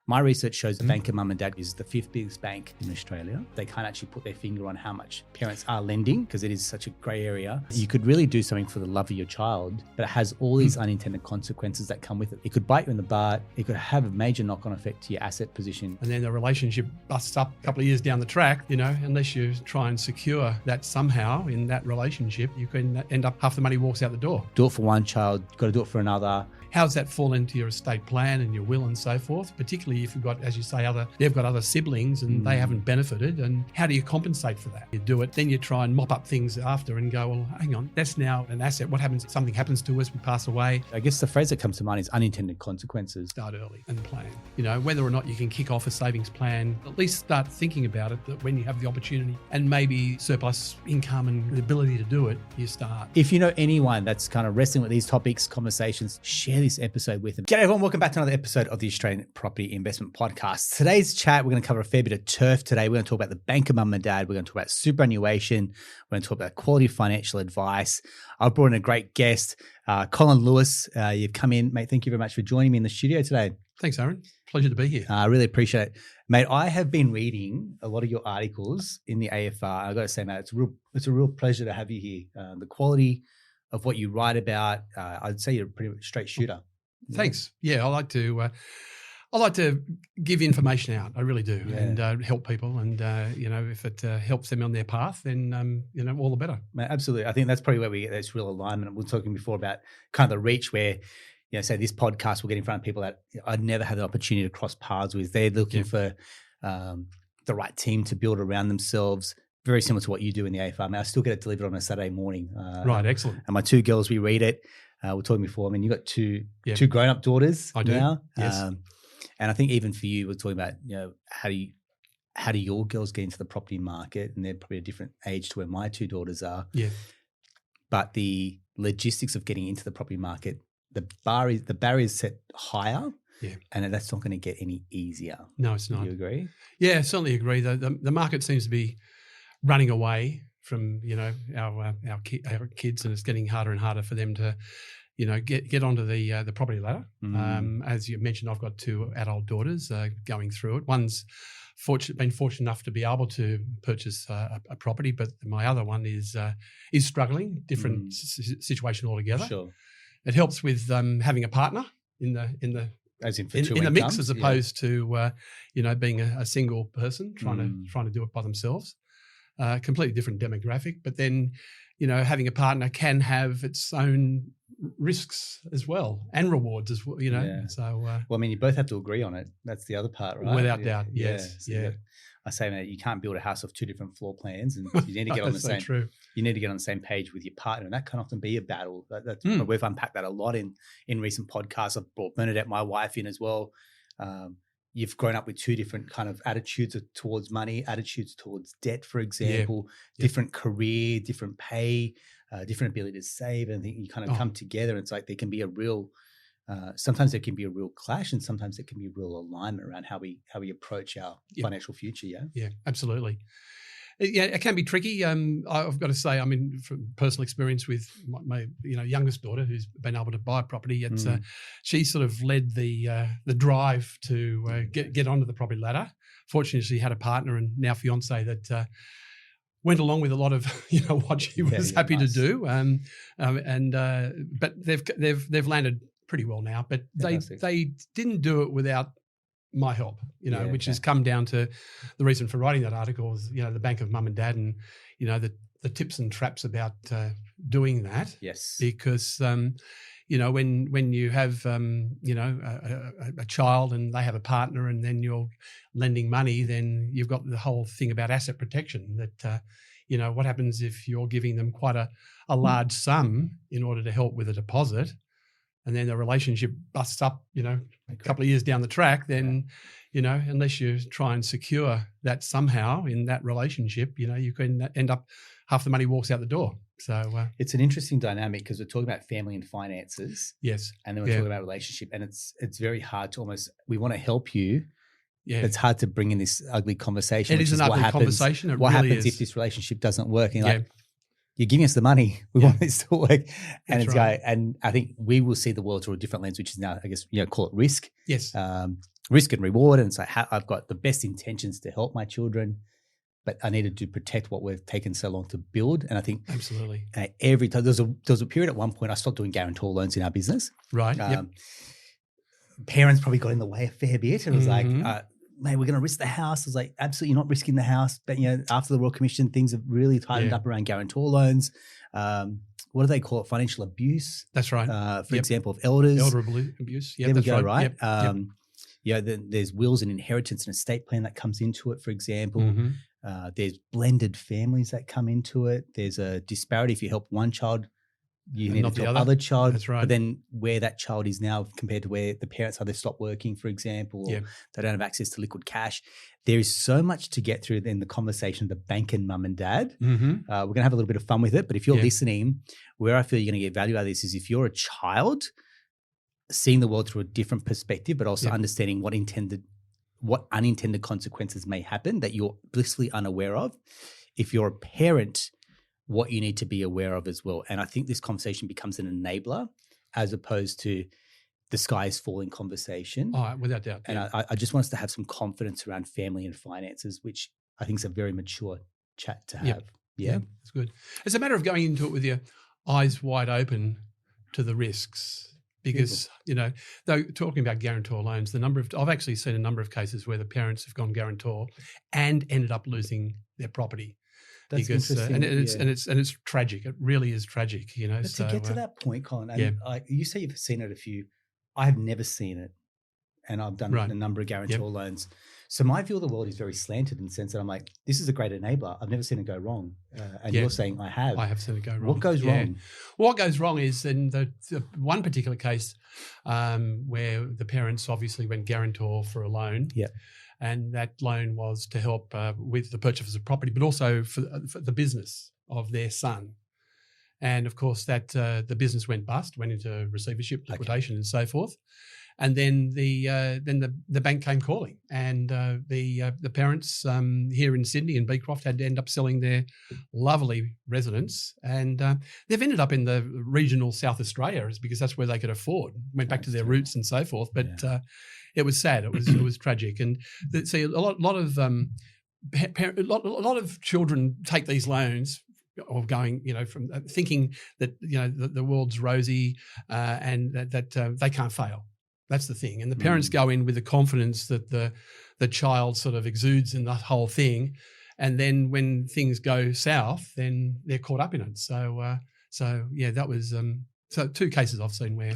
My research shows the bank of mum and dad is the fifth biggest bank in Australia. They can't actually put their finger on how much parents are lending because it is such a grey area. You could really do something for the love of your child, but it has all these unintended consequences that come with it. It could bite you in the butt. It could have a major knock-on effect to your asset position. And then the relationship busts up a couple of years down the track, unless you try and secure that somehow in that relationship, you can end up half the money walks out the door. Do it for one child, got to do it for another. How does that fall into your estate plan and your will and so forth? Particularly if you've got, as you say, they've got other siblings and they haven't benefited. And how do you compensate for that? You do it, then you try and mop up things after and go, well, hang on, that's now an asset. What happens if something happens to us, we pass away? I guess the phrase that comes to mind is unintended consequences. Start early and plan. Whether or not you can kick off a savings plan, at least start thinking about it, that when you have the opportunity and maybe surplus income and the ability to do it, you start. If you know anyone that's kind of wrestling with these topics, conversations, share this episode with them. G'day everyone, welcome back to another episode of the Australian Property Investment Podcast. Today's chat, we're going to cover a fair bit of turf today. We're going to talk about the bank of mum and dad. We're going to talk about superannuation. We're going to talk about quality financial advice. I've brought in a great guest, Colin Lewis. You've come in, mate. Thank you very much for joining me in the studio today. Thanks, Aaron. Pleasure to be here. I really appreciate it. Mate, I have been reading a lot of your articles in the AFR. I've got to say, mate, it's a real pleasure to have you here. The quality of what you write about, I'd say you're a pretty straight shooter. Thanks. Yeah, I like to give information out. I really do, and help people. And if it helps them on their path, then all the better. Mate, absolutely. I think that's probably where we get this real alignment. We were talking before about kind of the reach where, say this podcast will get in front of people that I'd never had the opportunity to cross paths with. They're looking for the right team to build around themselves. Very similar to what you do in the AFR. I mean, I still get it delivered on a Saturday morning. Right, excellent. And my two girls, we read it. We're talking before. I mean, you've got two grown-up daughters now. Yes. And I think even for you, we're talking about, how do your girls get into the property market? And they're probably a different age to where my two daughters are. Yeah. But the logistics of getting into the property market, the barrier is set higher. Yeah. And that's not going to get any easier. No, it's not. Do you agree? Yeah, I certainly agree. The market seems to be running away from our kids, and it's getting harder and harder for them to get onto the property ladder. As you mentioned, I've got two adult daughters going through it. One's been fortunate enough to be able to purchase a property, but my other one is struggling. Different situation altogether. Sure. It helps with having a partner in the as in the mix, as opposed to being a single person trying to do it by themselves. Completely different demographic, but then having a partner can have its own risks as well and rewards as well. So well, I mean, you both have to agree on it. That's the other part, right? Without doubt, yes. So I say, mate, you can't build a house of two different floor plans, and you need to get on the same. True. You need to get on the same page with your partner, and that can often be a battle. We've unpacked that a lot in recent podcasts. I've brought Bernadette, my wife, in as well. You've grown up with two different kind of attitudes towards money, attitudes towards debt, for example, different career, different pay, different ability to save. And I think you kind of come together. It's like there can be a real, sometimes there can be a real clash, and sometimes there can be a real alignment around how we approach our financial future. Yeah. Yeah, absolutely. Yeah, it can be tricky. I've got to say, I mean, from personal experience with my youngest daughter who's been able to buy a property, it's she sort of led the drive to get onto the property ladder. Fortunately, she had a partner and now fiance that went along with a lot of what she was happy to do. But they've landed pretty well now. But they didn't do it without my help, which has come down to the reason for writing that article is, the bank of mum and dad, and, the tips and traps about doing that. Yes. Because, when you have, a child and they have a partner and then you're lending money, then you've got the whole thing about asset protection that, what happens if you're giving them quite a large sum in order to help with a deposit, and then the relationship busts up, a couple of years down the track, then, unless you try and secure that somehow in that relationship, you can end up half the money walks out the door. So it's an interesting dynamic because we're talking about family and finances. Yes. And then we're talking about relationship, and it's very hard to we want to help you. Yeah. It's hard to bring in this ugly conversation. It is an ugly conversation. What happens if this relationship doesn't work? And you're giving us the money. We want this to work. And That's right. and I think we will see the world through a different lens, which is now, I guess, call it risk. Yes. risk and reward, and say I've got the best intentions to help my children, but I needed to protect what we've taken so long to build. And I think absolutely every time there was a period at one point I stopped doing guarantor loans in our business. Right. Parents probably got in the way a fair bit. It was like, mate, we're going to risk the house. I was like, absolutely not risking the house. But after the Royal Commission, things have really tightened up around guarantor loans. What do they call it? Financial abuse. That's right. For example, of elders. Elder abuse. Yeah, there we go. Right. Then there's wills and inheritance and estate plan that comes into it, for example. There's blended families that come into it. There's a disparity. If you help one child, you need to help the other child. That's right. But then where that child is now compared to where the parents are, they've stopped working, for example, or they don't have access to liquid cash. There is so much to get through in the conversation of the bank and mum and dad. We're going to have a little bit of fun with it. But if you're listening, where I feel you're going to get value out of this is if you're a child, seeing the world through a different perspective, but also understanding what unintended consequences may happen that you're blissfully unaware of. If you're a parent, what you need to be aware of as well. And I think this conversation becomes an enabler as opposed to the sky is falling conversation. Oh, without doubt. And I just want us to have some confidence around family and finances, which I think is a very mature chat to have. Yeah, that's good. It's a matter of going into it with your eyes wide open to the risks. Because, though talking about guarantor loans, I've actually seen a number of cases where the parents have gone guarantor and ended up losing their property. That's interesting. And it's tragic. It really is tragic, But to get to that point, Colin, and you say you've seen it a few. I have never seen it, and I've done a number of guarantor loans. So my view of the world is very slanted in the sense that I'm like, this is a great enabler. I've never seen it go wrong. And you're saying I have. I have seen it go wrong. What goes wrong? What goes wrong is in the one particular case where the parents obviously went guarantor for a loan. Yeah. And that loan was to help with the purchase of property, but also for the business of their son. And of course, that the business went bust, went into receivership, liquidation, and so forth. And then the bank came calling, and the parents here in Sydney and Beecroft had to end up selling their lovely residence, and they've ended up in the regional South Australia because that's where they could afford. Went back to their roots and so forth, but it was sad. It was tragic, and see a lot of children take these loans. Or going, from thinking that the world's rosy and that they can't fail. That's the thing. And the parents go in with the confidence that the child sort of exudes in the whole thing, and then when things go south, then they're caught up in it. So that was so two cases I've seen where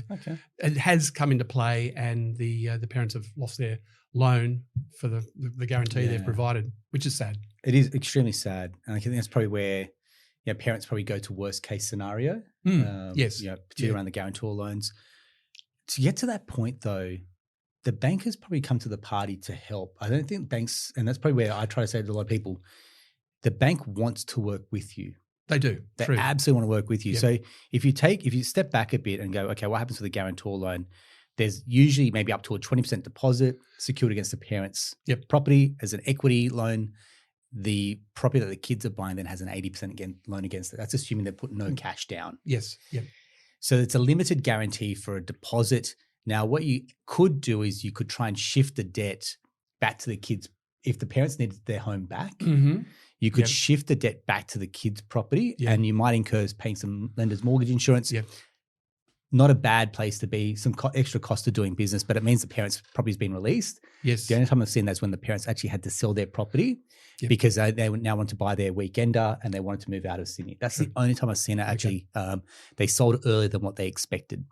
it has come into play, and the parents have lost their loan for the guarantee they've provided, which is sad. It is extremely sad, and I think that's probably where. Parents probably go to worst case scenario. Yes. Particularly around the guarantor loans. To get to that point, though, the bank has probably come to the party to help. I don't think banks, and that's probably where I try to say to a lot of people, the bank wants to work with you. They do. They True. absolutely want to work with you. Yep. So if you step back a bit and go, okay, what happens with a guarantor loan? There's usually maybe up to a 20% deposit secured against the parents' property as an equity loan. The property that the kids are buying then has an 80% loan against it. That's assuming they put no cash down. Yes. Yep. So it's a limited guarantee for a deposit. Now, what you could do is you could try and shift the debt back to the kids. If the parents needed their home back, you could shift the debt back to the kids' property, and you might incur paying some lender's mortgage insurance. Yep. Not a bad place to be, some extra cost of doing business, but it means the parents' property has been released. Yes. The only time I've seen that is when the parents actually had to sell their property because they now want to buy their weekender and they wanted to move out of Sydney. That's the only time I've seen it actually. They sold earlier than what they expected.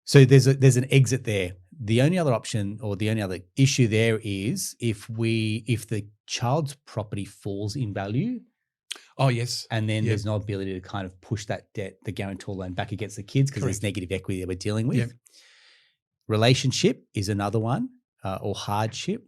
So there's an exit there. The only other option or the only other issue there is if the child's property falls in value. Oh, yes. And then there's no ability to kind of push that debt, the guarantor loan, back against the kids because there's negative equity that we're dealing with. Yep. Relationship is another one, or hardship.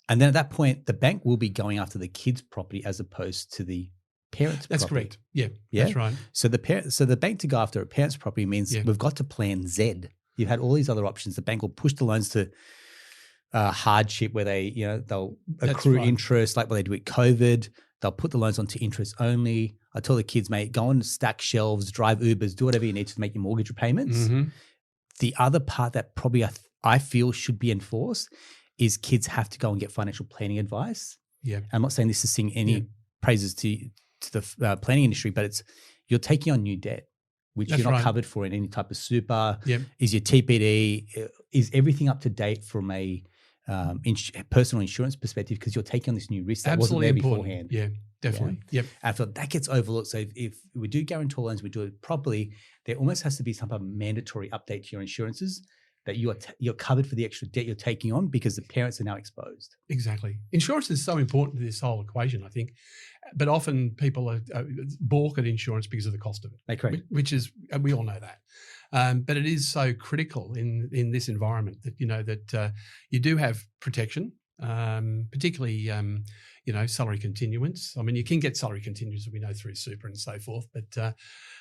And then at that point, the bank will be going after the kids' property as opposed to the parents' That's property. correct. Yeah, that's right. So the bank to go after a parent's property means we've got to plan Z. You've had all these other options. The bank will push the loans to hardship where they'll accrue interest like what they do with COVID. They'll put the loans onto interest only. I tell the kids, mate, go and stack shelves, drive Ubers, do whatever you need to make your mortgage repayments. Mm-hmm. The other part that probably I feel should be enforced is kids have to go and get financial planning advice. Yeah. I'm not saying this to sing any praises to the planning industry, but you're taking on new debt, which you're not covered for in any type of super. Yep. Is your TPD, is everything up to date from a personal insurance perspective, because you're taking on this new risk that Absolutely wasn't there important. beforehand. Yeah, definitely. Yeah. Yep. I feel that gets overlooked. So if we do guarantor loans, we do it properly, there almost has to be some type of mandatory update to your insurances that you're covered for the extra debt you're taking on because the parents are now exposed. Exactly. Insurance is so important to this whole equation, I think, but often people balk at insurance because of the cost of it. They correct. Which is, we all know that. But it is so critical in this environment that, that you do have protection, particularly, salary continuance. I mean, you can get salary continuance, we know, through super and so forth, but, but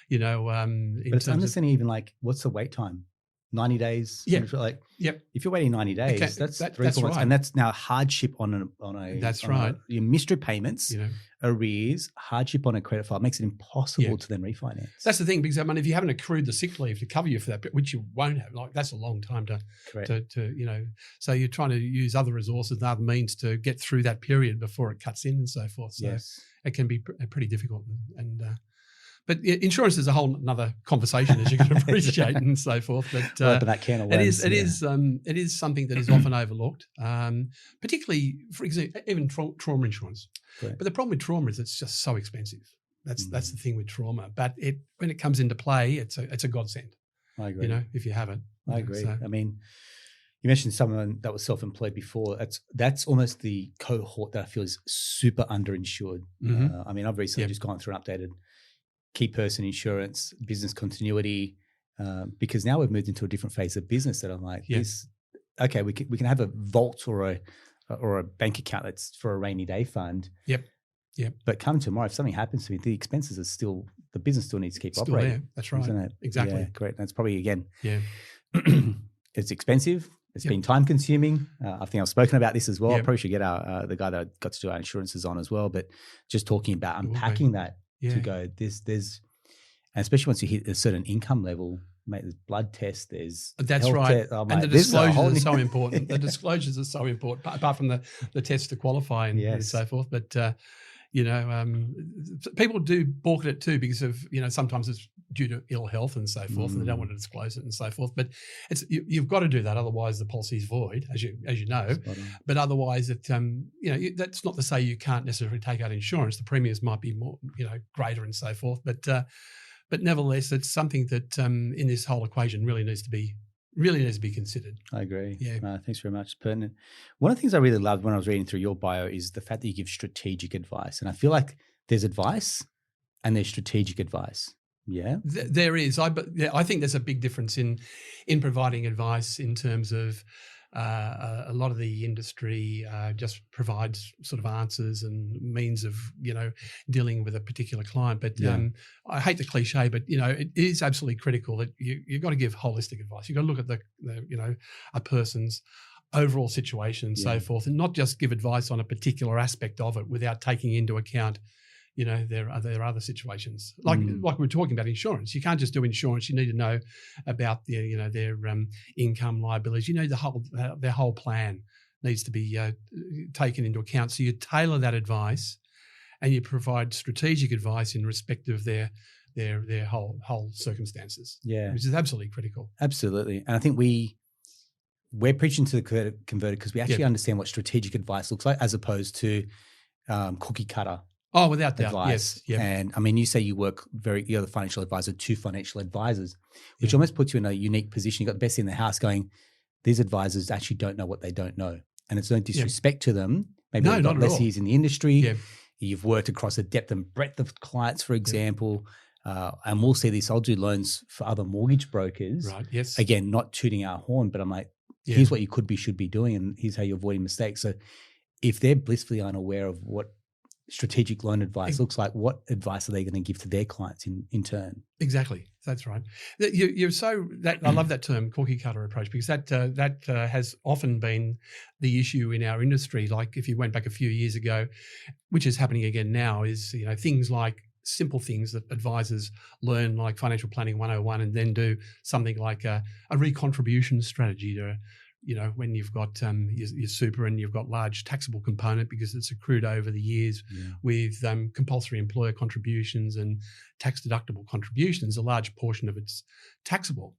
it's understanding even like, what's the wait time? 90 days. Yeah. Like, yep. If you're waiting 90 days, that's 3-4 months. Right. And that's now hardship on a. That's right. Your missed repayments, arrears, hardship on a credit file makes it impossible to then refinance. That's the thing, because I mean, if you haven't accrued the sick leave to cover you for that, which you won't have, like that's a long time to so you're trying to use other resources and other means to get through that period before it cuts in and so forth. So it can be pretty difficult but insurance is a whole another conversation, as you can appreciate, and so forth. But open that can of worms. It is something that is often overlooked, particularly, for example, even trauma insurance. Correct. But the problem with trauma is it's just so expensive. That's the thing with trauma. But when it comes into play, it's a godsend. I agree. If you have it. I agree. So. I mean, you mentioned someone that was self-employed before. That's almost the cohort that I feel is super underinsured. Mm-hmm. I mean, I've recently just gone through an updated key person insurance, business continuity, because now we've moved into a different phase of business that I'm like, okay, we can have a vault or a bank account that's for a rainy day fund. Yep. But come tomorrow, if something happens to me, the expenses are still, the business still needs to keep operating. There. That's right. Isn't it? Exactly. Yeah, great. That's probably, again, it's expensive. It's been time consuming. I think I've spoken about this as well. I probably should get the guy that got to do our insurances on as well, but just talking about unpacking that. To go, there's, and especially once you hit a certain income level, mate, there's blood tests, there's that's right, and the disclosures are so important. The disclosures are so important, apart from the tests to qualify and so forth. But people do balk at it too because of sometimes it's due to ill health and so forth, and they don't want to disclose it and so forth. But you've got to do that, otherwise the policy is void, as you know. But otherwise, that's not to say you can't necessarily take out insurance. The premiums might be more greater and so forth. But nevertheless, it's something that in this whole equation really needs to be considered. I agree. Yeah. Thanks very much. It's pertinent. One of the things I really loved when I was reading through your bio is the fact that you give strategic advice. And I feel like there's advice and there's strategic advice. Yeah. There is. I think there's a big difference in providing advice in terms of a lot of the industry just provides sort of answers and means of, dealing with a particular client. But I hate the cliche, but, it is absolutely critical that you've got to give holistic advice. You've got to look at a person's overall situation and so forth, and not just give advice on a particular aspect of it without taking into account there are other situations like we were talking about insurance. You can't just do insurance. You need to know about their income, liabilities. Their whole plan needs to be taken into account. So you tailor that advice, and you provide strategic advice in respect of their whole circumstances. Yeah, which is absolutely critical. Absolutely, and I think we're preaching to the converted because we actually understand what strategic advice looks like, as opposed to cookie cutter. Oh, without doubt, advice. Yes. Yep. And I mean, you say you're the financial advisor to financial advisors, which almost puts you in a unique position. You've got the best in the house going, these advisors actually don't know what they don't know. And it's no disrespect to them. Maybe they've got less years in the industry. Yep. You've worked across a depth and breadth of clients, for example. And we'll see this. I'll do loans for other mortgage brokers. Right, yes. Again, not tooting our horn, but I'm like, here's what you should be doing, and here's how you're avoiding mistakes. So if they're blissfully unaware of what strategic loan advice looks like, what advice are they going to give to their clients in turn? Exactly. That's right. I love that term, cookie cutter approach, because that has often been the issue in our industry. Like if you went back a few years ago, which is happening again now, is things like simple things that advisors learn, like Financial Planning 101, and then do something like a recontribution strategy to when you've got your super and you've got large taxable component because it's accrued over the years with compulsory employer contributions and tax deductible contributions, a large portion of it's taxable.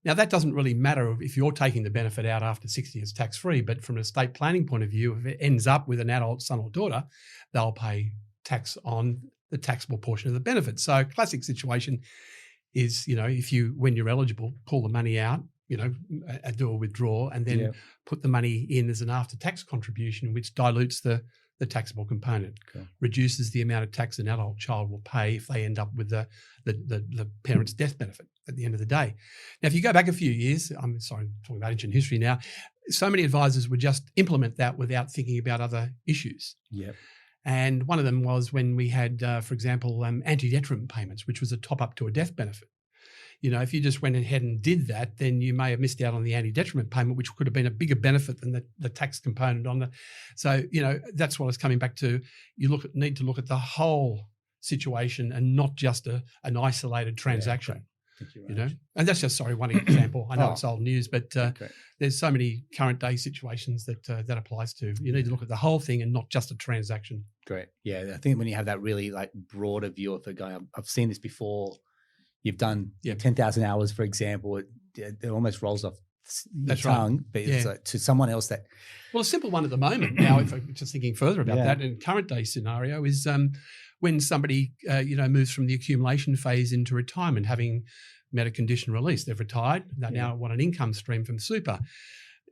Now, that doesn't really matter if you're taking the benefit out after 60 years tax-free, but from an estate planning point of view, if it ends up with an adult son or daughter, they'll pay tax on the taxable portion of the benefit. So a classic situation is, if you, when you're eligible, pull the money out, do a withdrawal and then put the money in as an after-tax contribution, which dilutes the taxable component, reduces the amount of tax an adult child will pay if they end up with the parent's death benefit at the end of the day. Now, if you go back a few years, I'm talking about ancient history now, so many advisors would just implement that without thinking about other issues. And one of them was when we had, for example, anti-detriment payments, which was a top-up to a death benefit. If you just went ahead and did that, then you may have missed out on the anti-detriment payment, which could have been a bigger benefit than the tax component on the. So, that's what I was coming back to. You need to look at the whole situation and not just an isolated transaction. And that's just, one example. I know it's old news, but there's so many current day situations that applies to. You need to look at the whole thing and not just a transaction. Great. Yeah, I think when you have that really broader view of the guy, I've seen this before. You've done 10,000 hours, for example. It almost rolls off your tongue, but it's to someone else that. Well, a simple one at the moment now, if I'm just thinking further about that, in current day scenario is when somebody moves from the accumulation phase into retirement, having met a condition release, they've retired, they now want an income stream from super.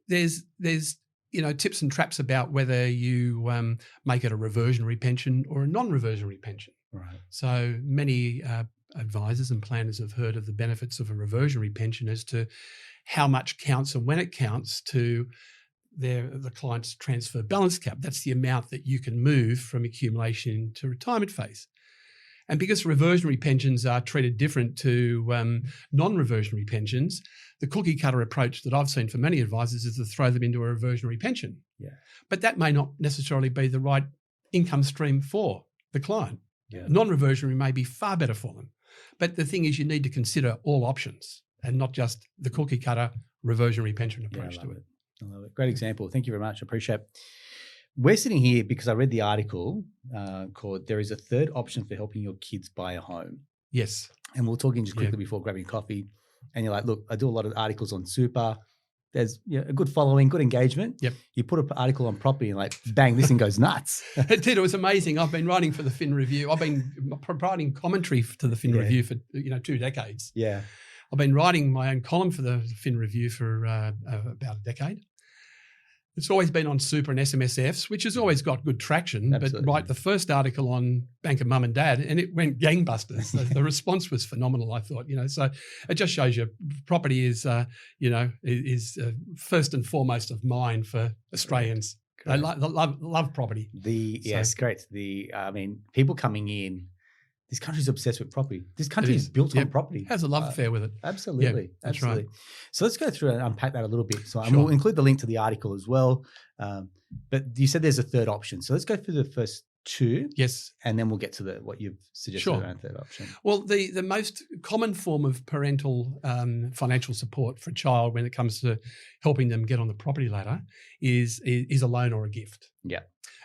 There's tips and traps about whether you make it a reversionary pension or a non-reversionary pension. Right. So many advisors and planners have heard of the benefits of a reversionary pension as to how much counts and when it counts to the client's transfer balance cap. That's the amount that you can move from accumulation to retirement phase. And because reversionary pensions are treated different to non-reversionary pensions, the cookie cutter approach that I've seen for many advisors is to throw them into a reversionary pension. But that may not necessarily be the right income stream for the client. Non-reversionary may be far better for them. But the thing is, you need to consider all options and not just the cookie cutter reversionary pension approach to it. I love it. Great example. Thank you very much. I appreciate it. We're sitting here because I read the article called "There is a Third Option for Helping Your Kids Buy a Home." Yes. And we're talking just quickly before grabbing coffee. And you're like, look, I do a lot of articles on super. There's a good following, good engagement. You put an article on property and bang, this thing goes nuts. It did. It was amazing. I've been writing for the Fin Review. I've been providing commentary to the Fin Review for 2 decades. I've been writing my own column for the Fin Review for about a decade. It's always been on super and SMSFs, which has always got good traction. Absolutely. But write the first article on Bank of Mum and Dad, and it went gangbusters. The response was phenomenal, I thought. So it just shows you property is first and foremost of mind for Australians. They love property. Great. People coming in. This country's obsessed with property. This country is built on property. It has a love affair with it. Absolutely. That's right. So let's go through and unpack that a little bit. So we'll include the link to the article as well. But you said there's a third option. So let's go through the first two. Yes. And then we'll get to what you've suggested around third option. Well, the most common form of parental financial support for a child when it comes to helping them get on the property ladder is a loan or a gift.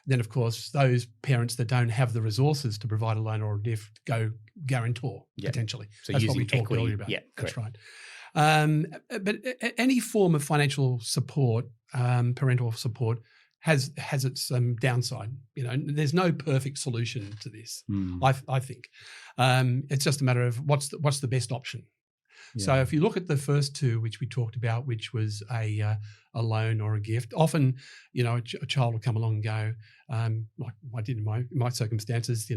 Then, of course, those parents that don't have the resources to provide a loan or a gift go guarantor, potentially. So that's using what we talked equity. earlier about. That's right. But any form of financial support, parental support, has its downside. There's no perfect solution to this. I think it's just a matter of what's the best option. So if you look at the first two, which we talked about, which was a loan or a gift, often, a child will come along and go, like I did in my circumstances,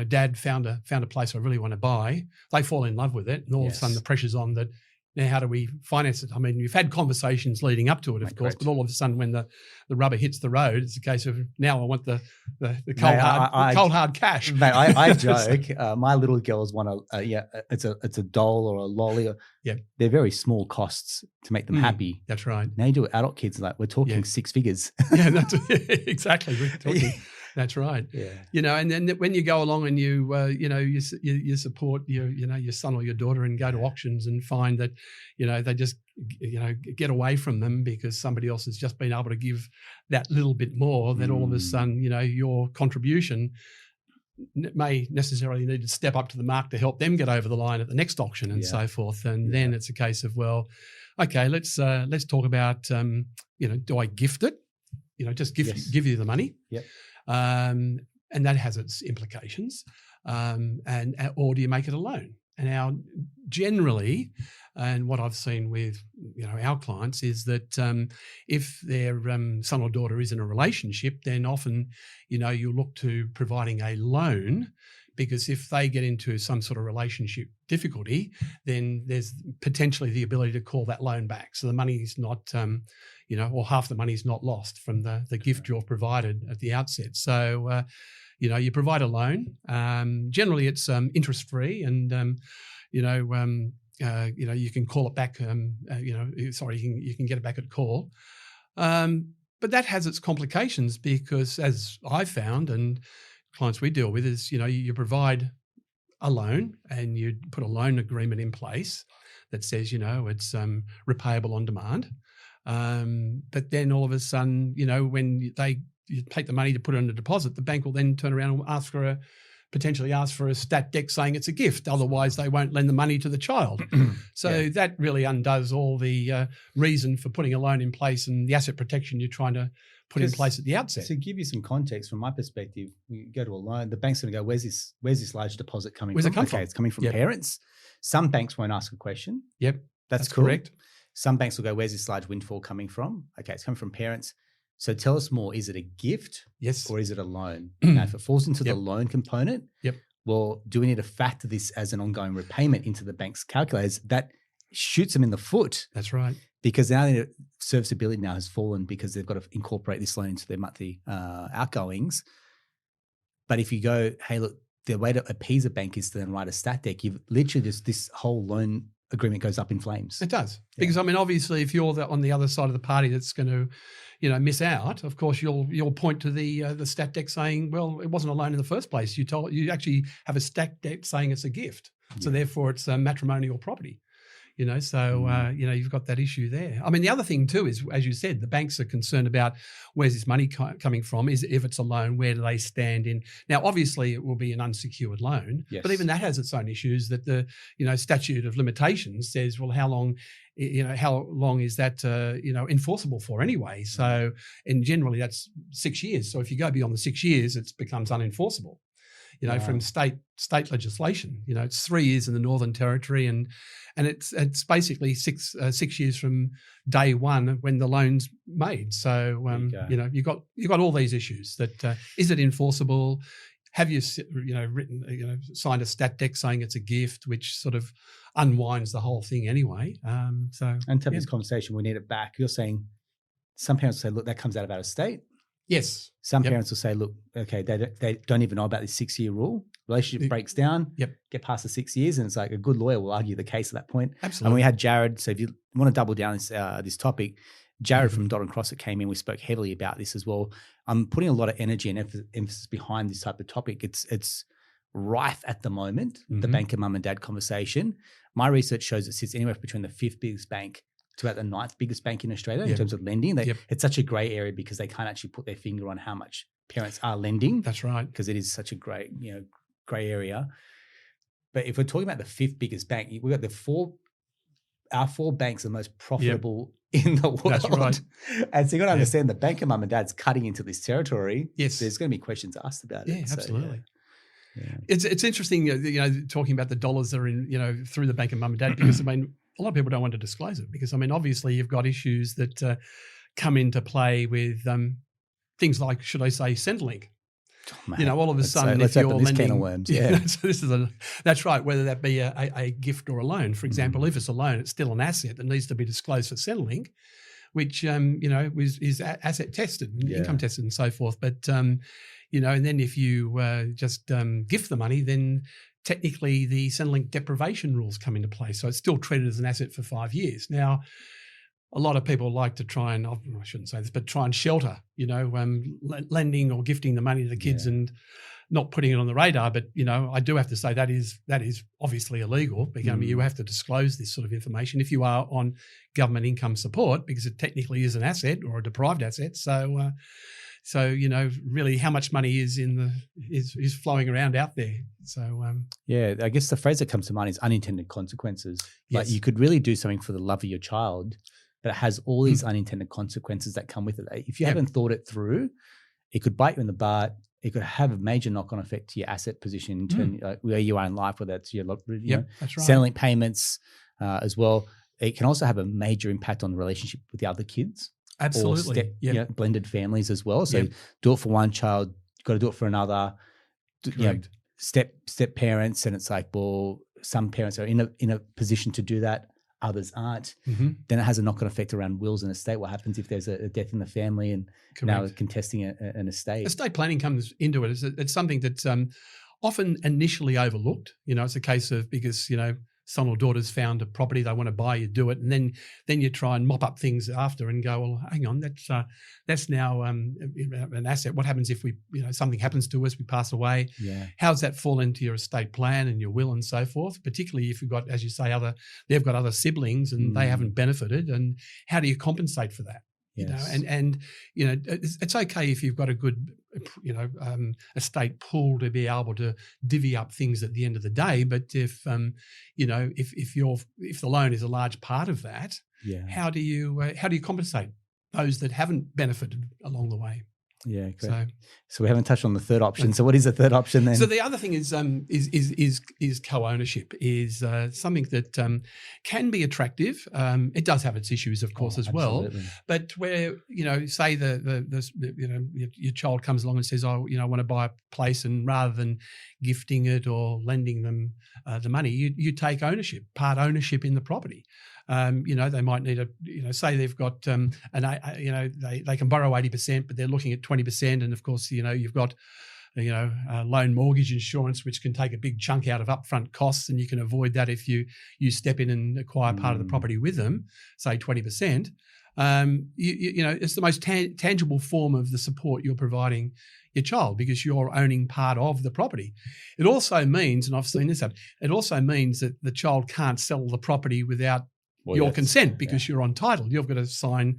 Dad found a place I really want to buy. They fall in love with it, and all of a sudden the pressure's on that. Now, how do we finance it? I mean, we've had conversations leading up to it, of course, but all of a sudden when the rubber hits the road, it's a case of now I want the cold hard cash. Mate, I joke. My little girls want it's a doll or a lolly. They're very small costs to make them happy. That's right. Now you do adult kids, we're talking 6 figures. That's exactly. We're talking. That's right. Yeah. You know, and then when you go along and you support your son or your daughter and go to auctions and find that, they just, get away from them because somebody else has just been able to give that little bit more, then all of a sudden, your contribution may necessarily need to step up to the mark to help them get over the line at the next auction and so forth. And then it's a case of, well, okay, let's talk about, do I gift it? Just give you the money. Yep. And that has its implications. Or do you make it a loan? And now, generally, and what I've seen with our clients is that if their son or daughter is in a relationship, then often you look to providing a loan, because if they get into some sort of relationship difficulty, then there's potentially the ability to call that loan back. So the money's not, or half the money's not lost from the gift you've provided at the outset. So, you provide a loan. Generally, it's interest-free, and you can call it back. You can get it back at call. But that has its complications because, as I've found, and clients we deal with, is you provide a loan and you put a loan agreement in place that says it's repayable on demand. But then all of a sudden, when you take the money to put it on a deposit, the bank will then turn around and potentially ask for a stat dec saying it's a gift. Otherwise, they won't lend the money to the child. So that really undoes all the reason for putting a loan in place and the asset protection you're trying to put in place at the outset. To give you some context, from my perspective, you go to a loan, the bank's going to go, where's this large deposit coming from? Where's it come from? It's coming from parents. Some banks won't ask a question. Yep. That's cool. Correct. Some banks will go, where's this large windfall coming from? Okay, it's coming from parents. So tell us more. Is it a gift? Yes. Or is it a loan? Now, if it falls into the loan component, well, do we need to factor this as an ongoing repayment into the bank's calculators? That shoots them in the foot. That's right. Because now their serviceability now has fallen because they've got to incorporate this loan into their monthly outgoings. But if you go, hey, look, the way to appease a bank is to then write a stat dec, you've literally just this whole loan agreement goes up in flames. It does. Because, obviously, if you're on the other side of the party that's going to, miss out, of course, you'll point to the stat dec saying, well, it wasn't a loan in the first place. You actually have a stat dec saying it's a gift. So therefore, it's a matrimonial property. You've got that issue there. I mean, the other thing too is, as you said, the banks are concerned about where's this money coming from. Is if it's a loan, where do they stand in? Now, obviously, it will be an unsecured loan, but even that has its own issues. That the statute of limitations says, well, how long is that enforceable for anyway? So, and generally that's 6 years. So if you go beyond the 6 years, it becomes unenforceable. From state legislation. It's 3 years in the Northern Territory, and it's basically six years from day one when the loan's made. So you've got all these issues. That is it enforceable? Have you signed a stat dec saying it's a gift, which sort of unwinds the whole thing anyway. And to have this conversation, we need it back. You're saying some parents say, look, that comes out of state. Yes. Some parents will say, look, okay, they don't even know about this 6-year rule. Relationship breaks down, get past the 6 years, and it's like a good lawyer will argue the case at that point. Absolutely. And we had Jared. So if you want to double down this topic, Jared from Dot and Cross that came in, we spoke heavily about this as well. I'm putting a lot of energy and emphasis behind this type of topic. It's rife at the moment, the banker mum and dad conversation. My research shows it sits anywhere between the 5th biggest bank to about the 9th biggest bank in Australia in terms of lending. It's such a grey area because they can't actually put their finger on how much parents are lending. That's right. Because it is such a grey area. But if we're talking about the 5th biggest bank, we've got our 4 banks are the most profitable in the world. That's right. And so you've got to understand the banker mum and dad's cutting into this territory. Yes. There's going to be questions asked about it. Yeah, absolutely. Yeah. It's interesting, talking about the dollars that are in, through the banker mum and dad, because a lot of people don't want to disclose it because, obviously you've got issues that come into play with things like, should I say, Centrelink. Oh, all of a sudden, if you're lending, can of worms, so that's right. Whether that be a gift or a loan, for example, if it's a loan, it's still an asset that needs to be disclosed for Centrelink, which is asset tested, and income tested, and so forth. But and then if you just gift the money, then technically the Centrelink deprivation rules come into play. So it's still treated as an asset for 5 years. Now, a lot of people like to try and, I shouldn't say this, but try and shelter, lending or gifting the money to the kids and not putting it on the radar. But, I do have to say that is obviously illegal, because you have to disclose this sort of information if you are on government income support, because it technically is an asset or a deprived asset. So, really how much money is is flowing around out there. So, I guess the phrase that comes to mind is unintended consequences. Yes. Like you could really do something for the love of your child, but it has all these unintended consequences that come with it. If you haven't thought it through, it could bite you in the butt. It could have a major knock-on effect to your asset position in terms where you are in life, whether it's your that's right. Centrelink payments as well. It can also have a major impact on the relationship with the other kids. Absolutely. Or blended families as well. So do it for one child, you've got to do it for another. Step parents, and it's like, well, some parents are in a position to do that, others aren't. Then it has a knock-on effect around wills and estate. What happens if there's a death in the family and now contesting an estate? Estate planning comes into it. It's something that's often initially overlooked. It's a case of, because, son or daughter's found a property they want to buy, you do it, and then you try and mop up things after and go, well, hang on, that's now an asset. What happens if something happens to us, we pass away? How does that fall into your estate plan and your will and so forth? Particularly if you've got, as you say, they've got other siblings and they haven't benefited, and how do you compensate for that? It's okay if you've got a good, estate pool to be able to divvy up things at the end of the day. But if the loan is a large part of that, how do you compensate those that haven't benefited along the way? Yeah, great. So we haven't touched on the third option. So what is the third option then? So the other thing is co-ownership, is something that can be attractive. It does have its issues, of course, as well. But where say your child comes along and says, I want to buy a place, and rather than gifting it or lending them the money, you take part ownership in the property. They might need say they've got they can borrow 80%, but they're looking at 20%. And of course, you've got, loan mortgage insurance, which can take a big chunk out of upfront costs, and you can avoid that if you step in and acquire part of the property with them, say 20%. It's the most tangible form of the support you're providing your child, because you're owning part of the property. It also means, and I've seen this happen, it also means that the child can't sell the property without your consent, because you're on title. You've got to sign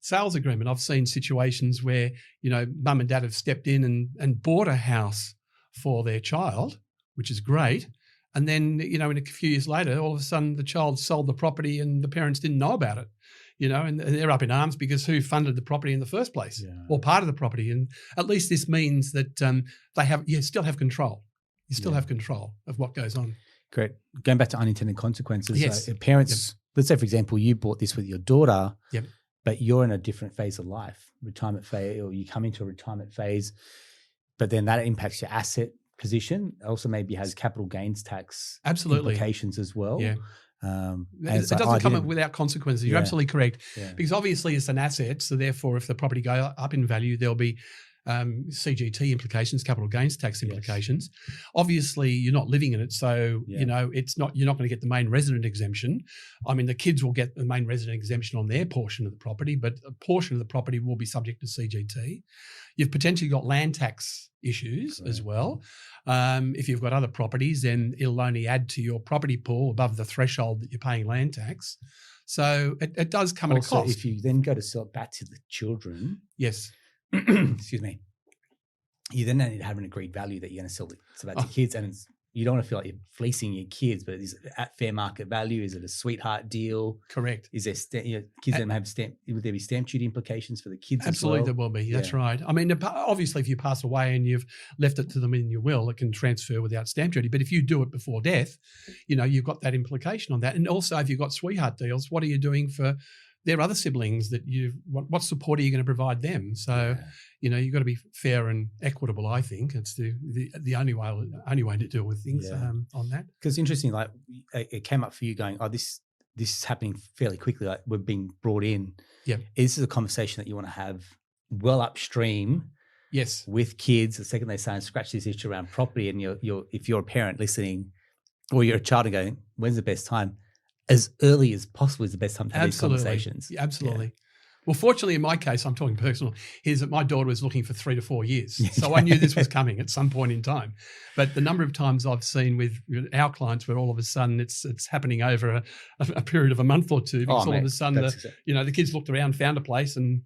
sales agreement. I've seen situations where, mum and dad have stepped in and bought a house for their child, which is great. And then, in a few years later, all of a sudden the child sold the property and the parents didn't know about it, and they're up in arms because who funded the property in the first place, or part of the property. And at least this means that you still have control. You still have control of what goes on. Great. Going back to unintended consequences, yes. Parents, let's say, for example, you bought this with your daughter, but you're in a different phase of life, retirement phase, or you come into a retirement phase, but then that impacts your asset position. It also maybe has capital gains tax implications as well. Yeah. It doesn't come without consequences. You're absolutely correct. Yeah. Because obviously it's an asset, so therefore if the property goes up in value, there'll be CGT implications, capital gains tax implications. Yes. Obviously, you're not living in it, so you're not going to get the main resident exemption. I mean, the kids will get the main resident exemption on their portion of the property, but a portion of the property will be subject to CGT. You've potentially got land tax issues as well. If you've got other properties, then it'll only add to your property pool above the threshold that you're paying land tax. So it does come at a cost. If you then go to sell it back to the children, yes. Excuse me. You then need to have an agreed value that you're going to sell it back to kids, and you don't want to feel like you're fleecing your kids. But is it at fair market value? Is it a sweetheart deal? Correct. Is there kids that have stamp? Would there be stamp duty implications for the kids? Absolutely, as well? There will be. That's right. I mean, obviously, if you pass away and you've left it to them in your will, it can transfer without stamp duty. But if you do it before death, you've got that implication on that. And also, if you've got sweetheart deals, what are you doing for their other siblings that what support are you going to provide them? So, you've got to be fair and equitable, I think. It's the only way to deal with things on that. Because interesting, like it came up for you going, this is happening fairly quickly. Like we're being brought in. Yeah. This is a conversation that you want to have well upstream. Yes. With kids, the second they start to scratch this issue around property, and if you're a parent listening, or you're a child and going, when's the best time? as early as possible is the best time to have these Absolutely. conversations. Yeah, absolutely. Well, fortunately, in my case, I'm talking personal, is that my daughter was looking for 3 to 4 years. So I knew this was coming at some point in time. But the number of times I've seen with our clients where all of a sudden it's happening over a period of a month or two, because all of a sudden the kids looked around, found a place, and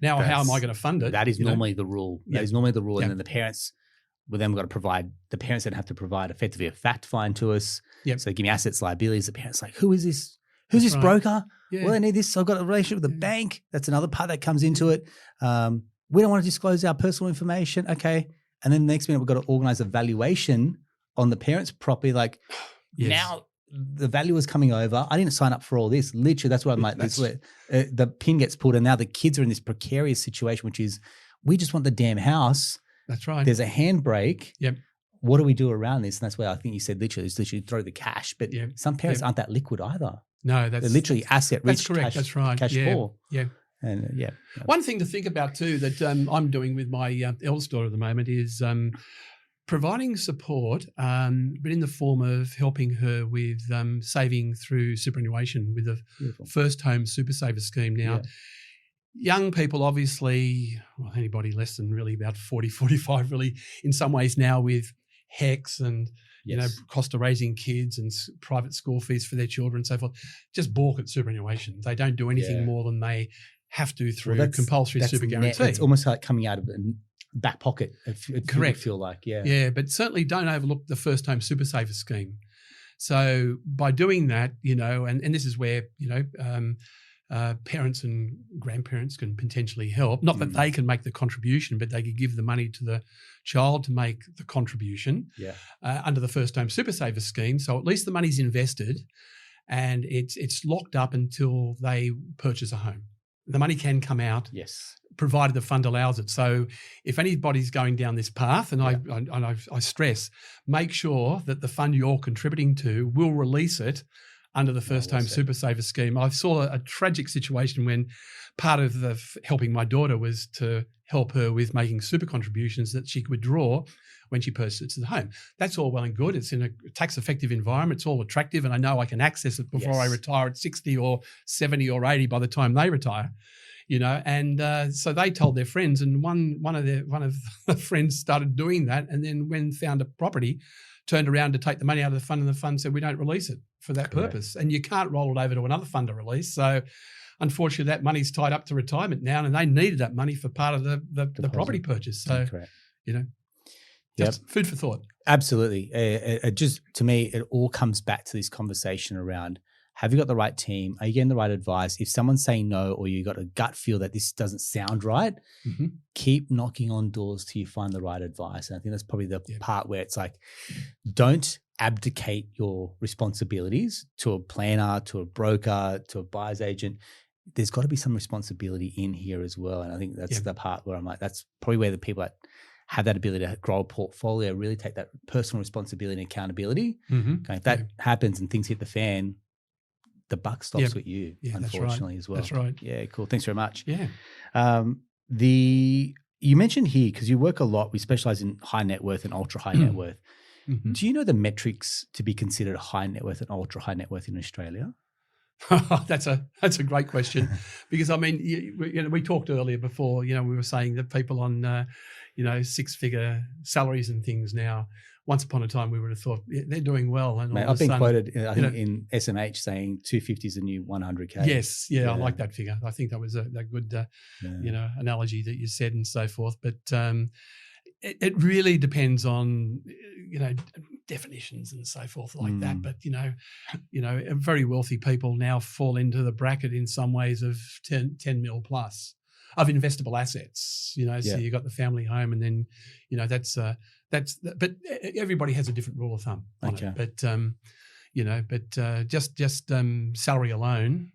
now how am I going to fund it? That is normally the rule. That is normally the rule. Yeah. And then the parents, well, then we've got to provide, the parents then have to provide effectively a fact find to us. Yep. So give me assets, liabilities. The parents like, who is this? Who's this broker? Yeah. Well, I need this. So I've got a relationship with the bank. That's another part that comes into it. We don't want to disclose our personal information. Okay. And then the next minute we've got to organize a valuation on the parents' property. Like now the value is coming over. I didn't sign up for all this. Literally, that's what I'm like. The pin gets pulled and now the kids are in this precarious situation, which is we just want the damn house. That's right. There's a handbrake. Yep. What do we do around this? And that's where I think you said literally throw the cash. But some parents aren't that liquid either. No, they're literally asset rich. That's correct. That's right. Cash poor. Yeah. And one thing to think about too that I'm doing with my eldest daughter at the moment is providing support, but in the form of helping her with saving through superannuation with the First Home Super Saver scheme. Now, young people, obviously, well, anybody less than really about 40, 45, really, in some ways now with HECS and cost of raising kids and private school fees for their children and so forth, just balk at superannuation. They don't do anything more than they have to through compulsory super guarantee. It's almost like coming out of a back pocket. Correct. Feel like, Yeah, but certainly don't overlook the First Home Super Saver scheme. So by doing that, and this is where, parents and grandparents can potentially help. Not that they can make the contribution, but they could give the money to the child to make the contribution under the First Home Super Saver scheme. So at least the money's invested and it's locked up until they purchase a home. The money can come out, provided the fund allows it. So if anybody's going down this path, and I stress, make sure that the fund you're contributing to will release it under the First Home Super Saver scheme. I saw a tragic situation when part of the helping my daughter was to help her with making super contributions that she could withdraw when she purchases the home. That's all well and good. It's in a tax-effective environment. It's all attractive, and I know I can access it before I retire at 60 or 70 or 80 by the time they retire. And so they told their friends, and one of the friends started doing that, and then when found a property, turned around to take the money out of the fund, and the fund said, we don't release it for that purpose. And you can't roll it over to another fund to release. So unfortunately, that money's tied up to retirement now, and they needed that money for part of the property purchase. So, just food for thought. Absolutely. It just, to me, it all comes back to this conversation around, have you got the right team? Are you getting the right advice? If someone's saying no, or you got a gut feel that this doesn't sound right, keep knocking on doors till you find the right advice. And I think that's probably the part where it's like, don't abdicate your responsibilities to a planner, to a broker, to a buyer's agent. There's got to be some responsibility in here as well. And I think that's the part where I'm like, that's probably where the people that have that ability to grow a portfolio really take that personal responsibility and accountability. Okay, if that happens and things hit the fan, the buck stops with you, unfortunately, as well. That's right. Yeah, cool. Thanks very much. Yeah. You mentioned here, because you work a lot, we specialize in high net worth and ultra high net worth. Do you know the metrics to be considered high net worth and ultra high net worth in Australia? That's a great question, because I mean, we talked earlier before. We were saying that people on 6-figure salaries and things now. Once upon a time, we would have thought they're doing well. And I've been quoted, I think, in SMH saying 250 is the new 100K. Yes, I like that figure. I think that was a good, analogy that you said and so forth. But it really depends on, definitions and so forth like that. But very wealthy people now fall into the bracket in some ways of 10 mil plus of investable assets. So you got the family home, and then but everybody has a different rule of thumb on it. But just salary alone,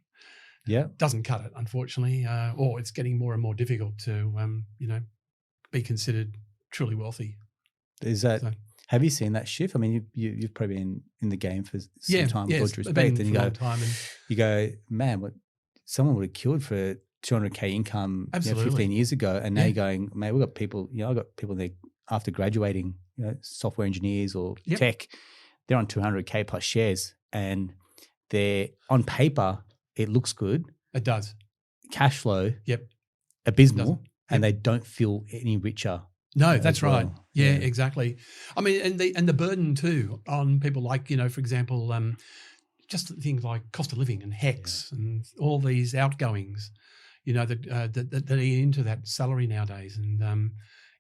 doesn't cut it, unfortunately. Or it's getting more and more difficult to be considered truly wealthy. Is that? So, have you seen that shift? I mean, you've probably been in the game for some time, with all due respect, and you go, man, what someone would have killed for 200K income 15 years ago, and now you're going, man, we've got people. I've got people there after graduating, software engineers or tech, they're on 200K plus shares, and they're on paper, it looks good. It does. Cash flow, Yep. abysmal, Yep. and they don't feel any richer. No, that's well. right. Yeah, exactly. I mean, and the burden too on people like, for example, just things like cost of living and HECS and all these outgoings, that eat into that salary nowadays. And,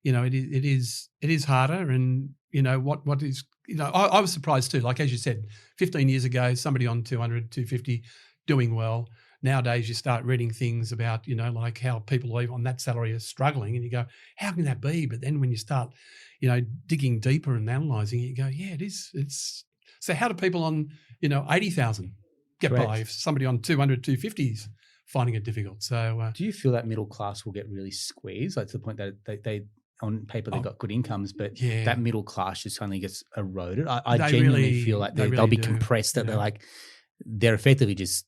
it is harder. And, what is, I was surprised too. Like, as you said, 15 years ago, somebody on 200, 250 doing well. Nowadays, you start reading things about, like how people on that salary are struggling, and you go, how can that be? But then when you start, digging deeper and analysing it, you go, yeah, it is. It's so how do people on, 80,000 get Correct. by if somebody on 200, 250s finding it difficult? So do you feel that middle class will get really squeezed, like to the point that they on paper they've got good incomes, but that middle class just suddenly gets eroded? I genuinely feel like they'll be compressed, that they're effectively just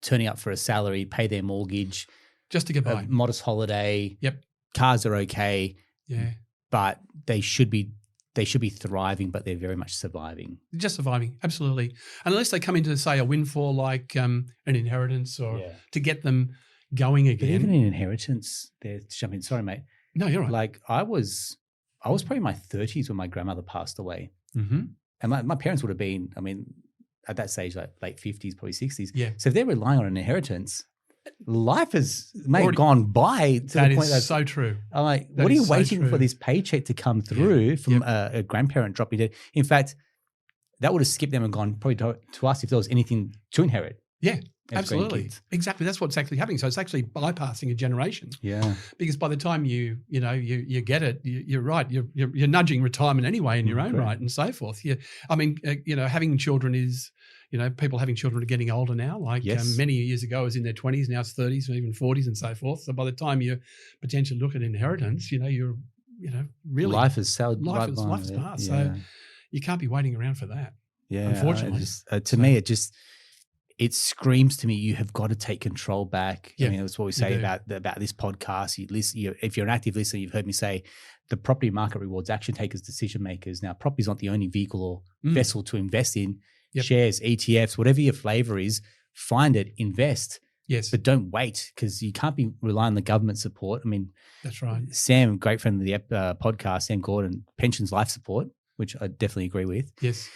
turning up for a salary, pay their mortgage, just to get by, a modest holiday. Yep. Cars are okay. Yeah. But they should be thriving, but they're very much surviving. Just surviving, absolutely. And unless they come into, say, a windfall like an inheritance or to get them going again. But even in inheritance, they're jumping. Sorry, mate. No, you're right. Like I was probably in my 30s when my grandmother passed away. Mm-hmm. And my parents would have been, at that stage, like late 50s, probably 60s. Yeah. So if they're relying on an inheritance, life has gone by to that the point is so true. I'm like, That what are you is so waiting true. for this paycheck to come through from a grandparent dropping dead? In fact, that would have skipped them and gone probably to us if there was anything to inherit. Yeah, as absolutely. grandkids. Exactly. That's what's actually happening. So it's actually bypassing a generation. Yeah. Because by the time you get it, you're right. You're nudging retirement anyway in your own right and so forth. Having children is, people having children are getting older now. Like many years ago, it was in their 20s. Now it's 30s or even 40s and so forth. So by the time you potentially look at inheritance, you're really life has sailed life right is by. past. So you can't be waiting around for that. Yeah. Unfortunately, to me, it screams to me, you have got to take control back. Yeah, that's what we say about this podcast. If you're an active listener, you've heard me say the property market rewards action takers, decision makers. Now, property is not the only vehicle or vessel to invest in. Yep. Shares, ETFs, whatever your flavor is, find it, invest. Yes. But don't wait, because you can't be relying on the government support. That's right. Sam, great friend of the podcast, Sam Gordon, pensions life support, which I definitely agree with. Yes.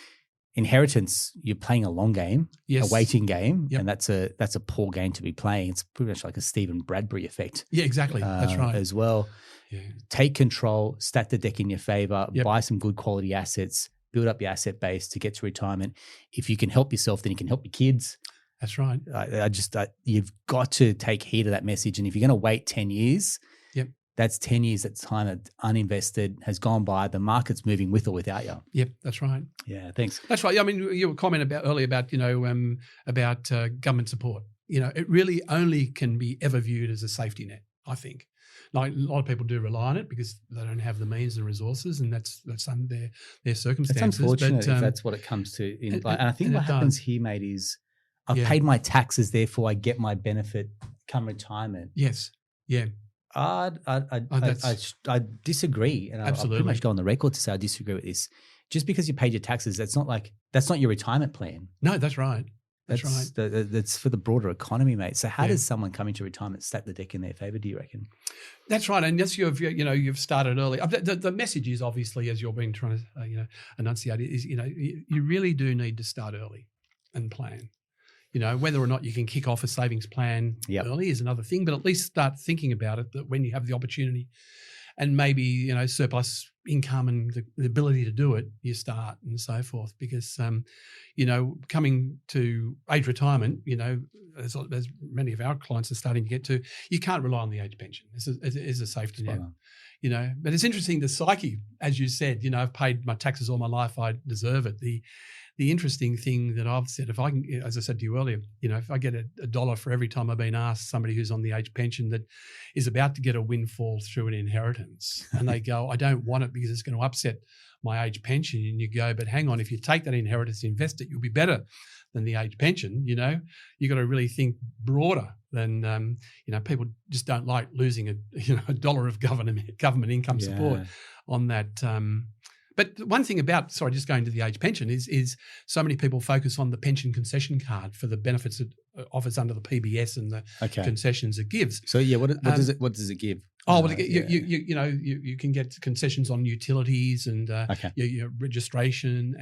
Inheritance, you're playing a long game, a waiting game, and that's a poor game to be playing. It's pretty much like a Stephen Bradbury effect. Yeah, exactly. That's right. As well. Yeah. Take control, stack the deck in your favor, buy some good quality assets, build up your asset base to get to retirement. If you can help yourself, then you can help your kids. That's right. You've got to take heed of that message. And if you're going to wait 10 years, that's 10 years that time that uninvested has gone by. The market's moving with or without you. Yep, that's right. Yeah, thanks. That's right. Your comment earlier about government support. It really only can be ever viewed as a safety net, I think. Like a lot of people do rely on it because they don't have the means and resources, and that's under their circumstances. It's unfortunate if that's what it comes to. And I think what happens here, mate, is I've paid my taxes, therefore I get my benefit come retirement. Yes. Yeah. I disagree, and I'll pretty much go on the record to say I disagree with this. Just because you paid your taxes, that's not your retirement plan. No, that's right. That's right. That's for the broader economy, mate. So how does someone come into retirement stack the deck in their favour, do you reckon? That's right. And yes, you've started early. The message is obviously, as you've been trying to enunciate, is you really do need to start early and plan. Whether or not you can kick off a savings plan early is another thing, but at least start thinking about it, that when you have the opportunity and maybe, surplus income and the ability to do it, you start and so forth. Because, coming to age retirement, as many of our clients are starting to get to, you can't rely on the age pension. This is a safety net. But it's interesting, the psyche, as you said, I've paid my taxes all my life, I deserve it. The interesting thing that I've said, if I can, as I said to you earlier, if I get a dollar for every time I've been asked, somebody who's on the age pension that is about to get a windfall through an inheritance, and they go, I don't want it because it's going to upset my age pension. And you go, but hang on, if you take that inheritance, invest it, you'll be better than the age pension. You got to really think broader than, people just don't like losing a dollar of government income support on that But one thing about, just going to the age pension is so many people focus on the pension concession card for the benefits it offers under the PBS and the concessions it gives. So what does it give? You can get concessions on utilities and your registration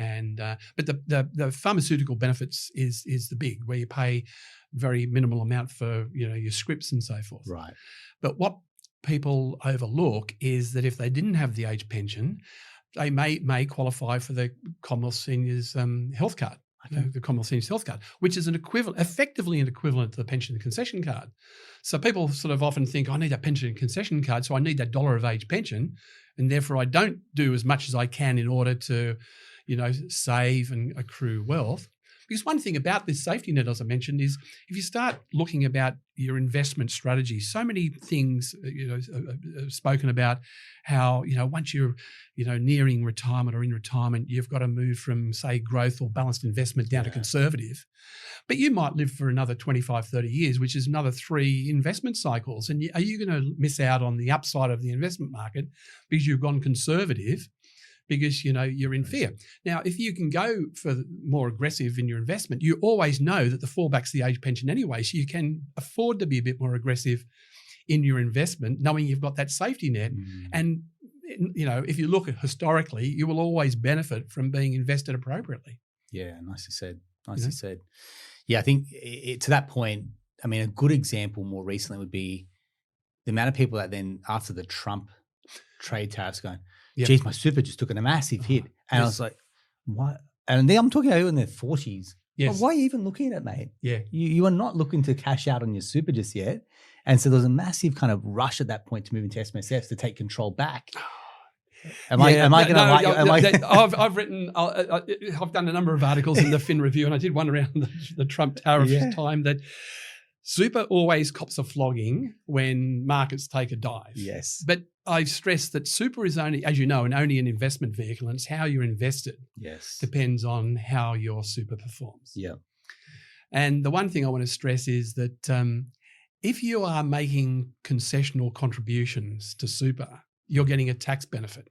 but the pharmaceutical benefits is the big, where you pay very minimal amount for your scripts and so forth. Right. But what people overlook is that if they didn't have the age pension, they may qualify for the Commonwealth Seniors Health Card. The Commonwealth Seniors Health Card, which is effectively an equivalent to the pension concession card. So people sort of often think, I need a pension concession card, so I need that $1 of age pension, and therefore I don't do as much as I can in order to, save and accrue wealth. Because one thing about this safety net, as I mentioned, is if you start looking about your investment strategy, so many things, are spoken about how, once you're, nearing retirement or in retirement, you've got to move from, say, growth or balanced investment down to conservative. But you might live for another 25, 30 years, which is another 3 investment cycles. And are you going to miss out on the upside of the investment market because you've gone conservative? Because, you're in fear. Now, if you can go for more aggressive in your investment, you always know that the fallback's the age pension anyway, so you can afford to be a bit more aggressive in your investment, knowing you've got that safety net. And, if you look at historically, you will always benefit from being invested appropriately. Yeah, nicely said. Said. Yeah, I think to that point, I mean, a good example more recently would be the amount of people that then, after the Trump trade tariffs, going, geez, my super just took a massive hit. And I was like, what? And then I'm talking about in their 40s. Yes. Well, why are you even looking at it, mate? Yeah. You are not looking to cash out on your super just yet. And so there's a massive kind of rush at that point to move into SMSFs to take control back. I've done a number of articles in the Fin Review, and I did one around the Trump tariff time, that super always cops a flogging when markets take a dive. Yes. But I've stressed that super is only, as you know, only an investment vehicle, and it's how you're invested. Yes. Depends on how your super performs. Yeah. And the one thing I want to stress is that if you are making concessional contributions to super, you're getting a tax benefit.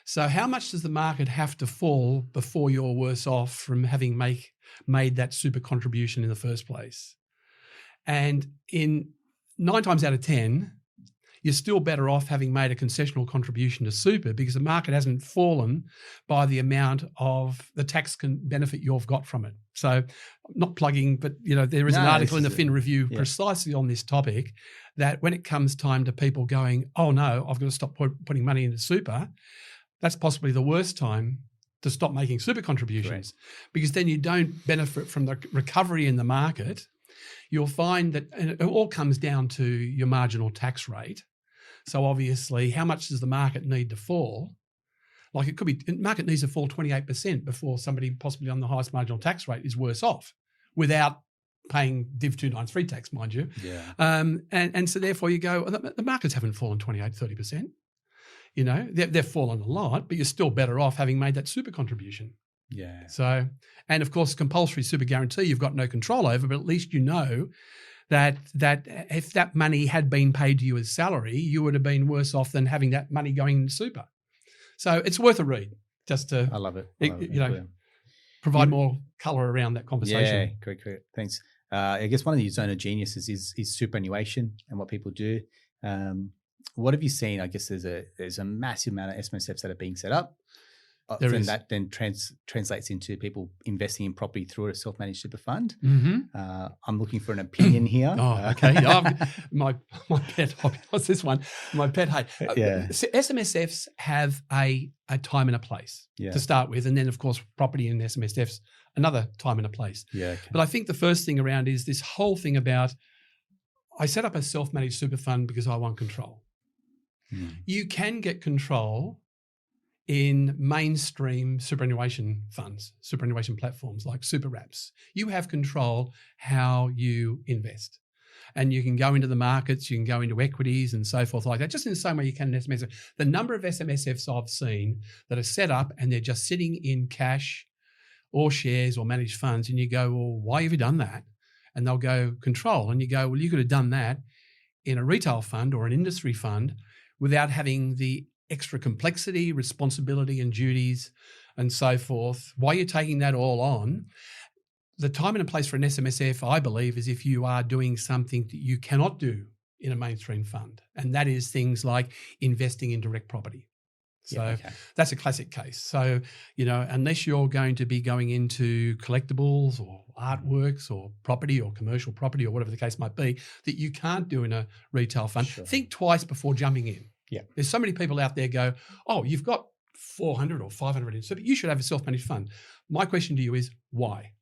So how much does the market have to fall before you're worse off from having made that super contribution in the first place? And in 9 times out of 10, you're still better off having made a concessional contribution to super, because the market hasn't fallen by the amount of the tax benefit you've got from it. So I'm not plugging, but there is an article in the Fin Review precisely on this topic, that when it comes time to people going, oh no, I've got to stop putting money into super, that's possibly the worst time to stop making super contributions. Correct. Because then you don't benefit from the recovery in the market. You'll find that, and it all comes down to your marginal tax rate. So obviously, how much does the market need to fall? Like, it could be, market needs to fall 28% before somebody possibly on the highest marginal tax rate is worse off, without paying Div 293 tax, mind you. Yeah. And so therefore you go, the markets haven't fallen 28, 30%. They've fallen a lot, but you're still better off having made that super contribution. Yeah. So, and of course, compulsory super guarantee, you've got no control over, but at least you know that if that money had been paid to you as salary, you would have been worse off than having that money going into super. So it's worth a read, just to, I love it. provide more colour around that conversation. Yeah, great. Thanks. I guess one of the zone of geniuses is superannuation and what people do. What have you seen? I guess there's a massive amount of SMSFs that are being set up. That then translates into people investing in property through a self-managed super fund. Mm-hmm. I'm looking for an opinion here. Oh, okay. My pet hobby. What's this one? My pet hate. SMSFs have a time and a place to start with, and then of course property and SMSFs another time and a place. Yeah. Okay. But I think the first thing around is this whole thing about, I set up a self-managed super fund because I want control. You can get control in mainstream superannuation funds, superannuation platforms like super wraps. You have control how you invest. And you can go into the markets, you can go into equities and so forth like that, just in the same way you can in SMSF. The number of SMSFs I've seen that are set up and they're just sitting in cash or shares or managed funds, and you go, well, why have you done that? And they'll go, control. And you go, well, you could have done that in a retail fund or an industry fund without having the extra complexity, responsibility and duties and so forth, while you're taking that all on, the time and place for an SMSF, I believe, is if you are doing something that you cannot do in a mainstream fund. And that is things like investing in direct property. So that's a classic case. So, unless you're going to be going into collectibles or artworks or property or commercial property or whatever the case might be, that you can't do in a retail fund, think twice before jumping in. Yeah. There's so many people out there go, oh, you've got 400 or 500 in super, you should have a self-managed fund. My question to you is why?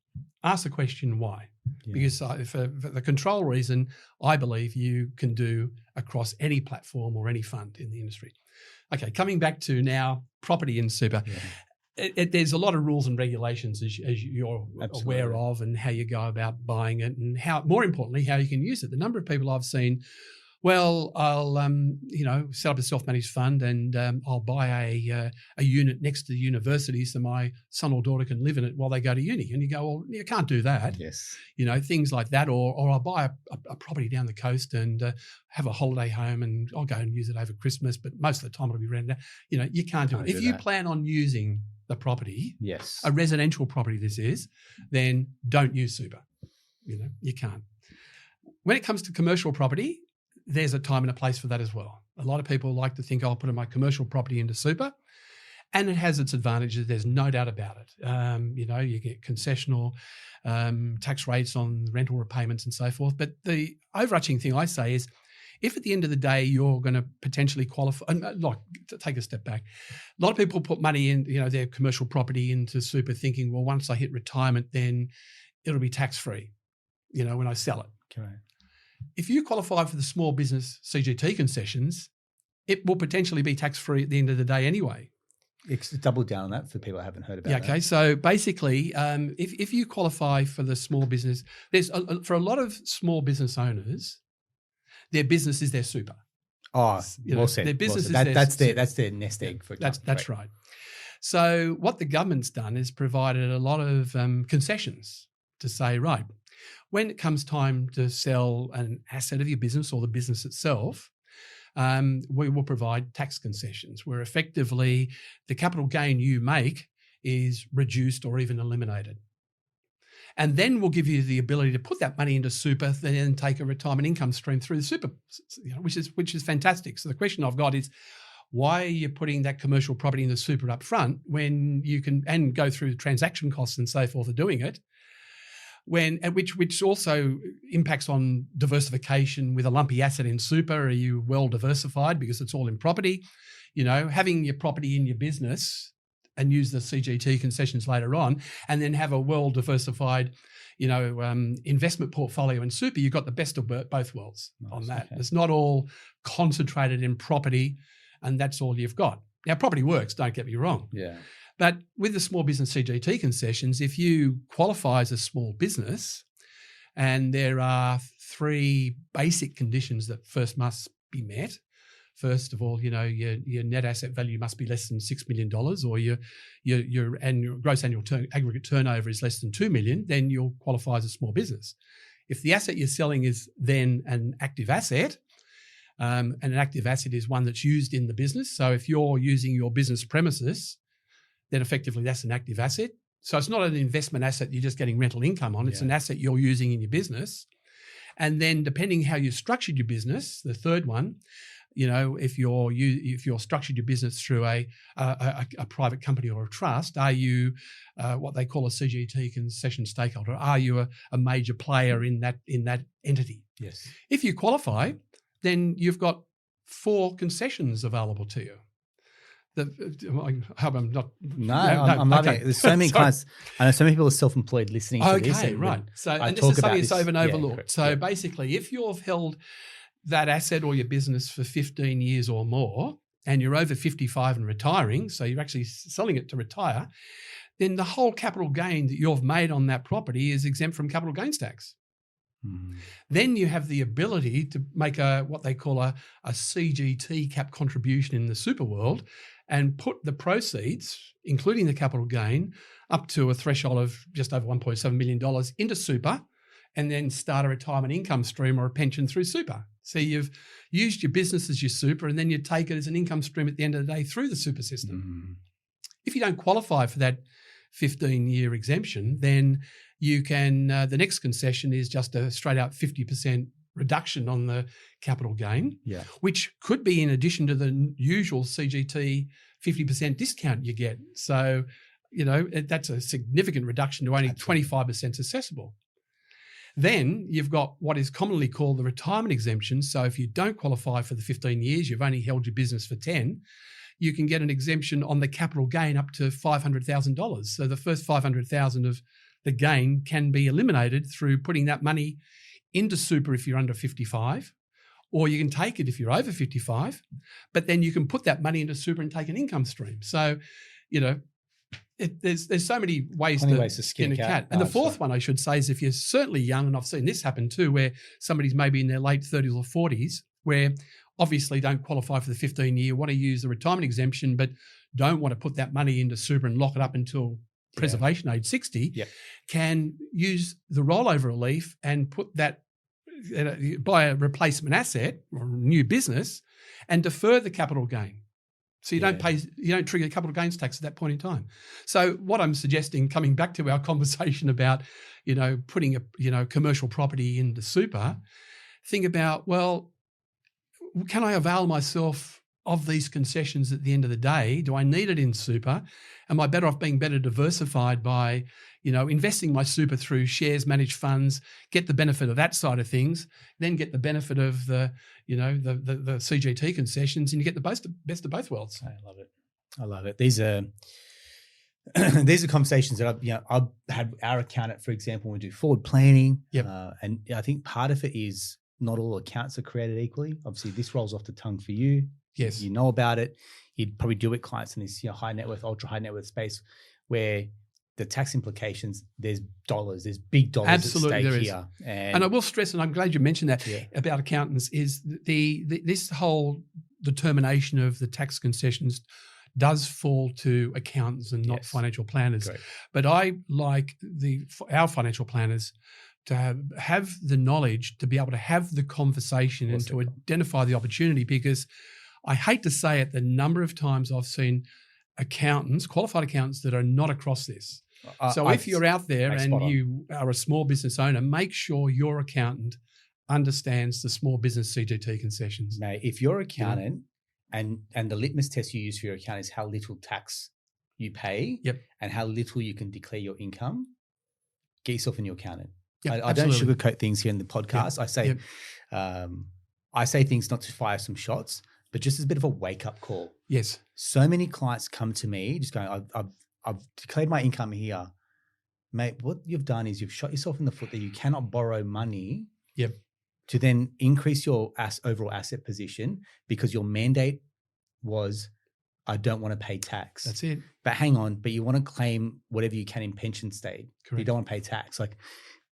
Ask the question why. Yeah. Because for the control reason, I believe you can do across any platform or any fund in the industry. Okay, coming back to now property in super. Yeah. There's a lot of rules and regulations as you're aware of, and how you go about buying it, and how, more importantly, how you can use it. The number of people I've seen, well, I'll set up a self-managed fund and I'll buy a unit next to the university so my son or daughter can live in it while they go to uni. And you go, well, you can't do that. Yes. Things like that. Or I'll buy a property down the coast and have a holiday home and I'll go and use it over Christmas, but most of the time it'll be rented out. You can't do it. If you plan on using the property, yes, a residential property this is, then don't use super. You can't. When it comes to commercial property, there's a time and a place for that as well. A lot of people like to think, I'll put my commercial property into super, and it has its advantages. There's no doubt about it. You get concessional tax rates on rental repayments and so forth. But the overarching thing I say is, if at the end of the day you're going to potentially qualify, take a step back. A lot of people put money in, their commercial property into super, thinking, well, once I hit retirement, then it'll be tax-free, when I sell it. Correct. If you qualify for the small business CGT concessions, it will potentially be tax-free at the end of the day anyway. Double down on that for people who haven't heard about that. Okay, so basically, if you qualify for the small business, for a lot of small business owners, their business is their super. Oh, well said. Their business is that's their nest egg. For example. That's right. So what the government's done is provided a lot of concessions to say, right, when it comes time to sell an asset of your business or the business itself, we will provide tax concessions where effectively the capital gain you make is reduced or even eliminated. And then we'll give you the ability to put that money into super, then take a retirement income stream through the super, which is fantastic. So the question I've got is, why are you putting that commercial property in the super up front when you can, and go through the transaction costs and so forth of doing it, which also impacts on diversification with a lumpy asset in super? Are you well diversified because it's all in property? Having your property in your business and use the CGT concessions later on, and then have a well diversified, investment portfolio in super, you've got the best of both worlds on that. Okay. It's not all concentrated in property and that's all you've got. Now, property works, don't get me wrong. Yeah. But with the small business CGT concessions, if you qualify as a small business, and there are 3 basic conditions that first must be met. First of all, your net asset value must be less than $6 million, or your annual gross annual aggregate turnover is less than $2 million, then you'll qualify as a small business. If the asset you're selling is then an active asset, and an active asset is one that's used in the business. So if you're using your business premises, then effectively that's an active asset. So it's not an investment asset you're just getting rental income on. It's an asset you're using in your business. And then depending how you structured your business, the third one, if you're structured your business through a private company or a trust, are you what they call a CGT concession stakeholder? Are you a major player in that entity? Yes. If you qualify, then you've got 4 concessions available to you. I hope I'm not. No, I'm loving it. There's so many clients. I know so many people are self-employed listening to this. Okay, right. So, and this is something that's often overlooked. So basically, if you've held that asset or your business for 15 years or more, and you're over 55 and retiring, so you're actually selling it to retire, then the whole capital gain that you've made on that property is exempt from capital gains tax. Then you have the ability to make what they call a CGT cap contribution in the super world, and put the proceeds, including the capital gain, up to a threshold of just over $1.7 million into super, and then start a retirement income stream or a pension through super. So you've used your business as your super, and then you take it as an income stream at the end of the day through the super system. If you don't qualify for that 15-year exemption, then you can, the next concession is just a straight out 50% reduction on the capital gain, which could be in addition to the usual CGT 50% discount you get. So, that's a significant reduction to only 25% accessible. Then you've got what is commonly called the retirement exemption. So if you don't qualify for the 15 years, you've only held your business for 10, you can get an exemption on the capital gain up to $500,000. So the first $500,000 of the gain can be eliminated through putting that money into super if you're under 55, or you can take it if you're over 55, but then you can put that money into super and take an income stream. So, there's so many ways to skin a cat. And the fourth one I should say is if you're certainly young, and I've seen this happen too, where somebody's maybe in their late 30s or 40s, where obviously don't qualify for the 15-year, want to use the retirement exemption, but don't want to put that money into super and lock it up until preservation age 60, can use the rollover relief and put that, buy a replacement asset or a new business and defer the capital gain. So you don't trigger capital gains tax at that point in time. So what I'm suggesting, coming back to our conversation about, putting a, commercial property into super, think about, well, can I avail myself of these concessions at the end of the day? Do I need it in super? Am I better off being better diversified by, investing my super through shares, managed funds, get the benefit of that side of things, then get the benefit of the CGT concessions, and you get the best of both worlds. I love it. These are conversations that I've had our accountant, for example, when we do forward planning. And I think part of it is not all accounts are created equally. Obviously, this rolls off the tongue for you. Yes. You know about it. You'd probably deal with clients in this high net worth, ultra high net worth space where the tax implications, there's big dollars Absolutely, at stake there here. Is. And I will stress, and I'm glad you mentioned that about accountants, is this whole determination of the tax concessions does fall to accountants and not financial planners. Great. But I like our financial planners to have the knowledge to be able to have the conversation and to identify the opportunity, because I hate to say it, the number of times I've seen qualified accountants that are not across this. So if you're out there and you are a small business owner, make sure your accountant understands the small business CGT concessions. Now, if your accountant and the litmus test you use for your account is how little tax you pay and how little you can declare your income, get yourself a new accountant. I don't sugarcoat things here in the podcast. I say things not to fire some shots, but just as a bit of a wake-up call. Yes. So many clients come to me just going, I've declared my income here. Mate, what you've done is you've shot yourself in the foot that you cannot borrow money to then increase your overall asset position because your mandate was, I don't want to pay tax. That's it. But hang on, but you want to claim whatever you can in pension state. Correct. You don't want to pay tax. Like,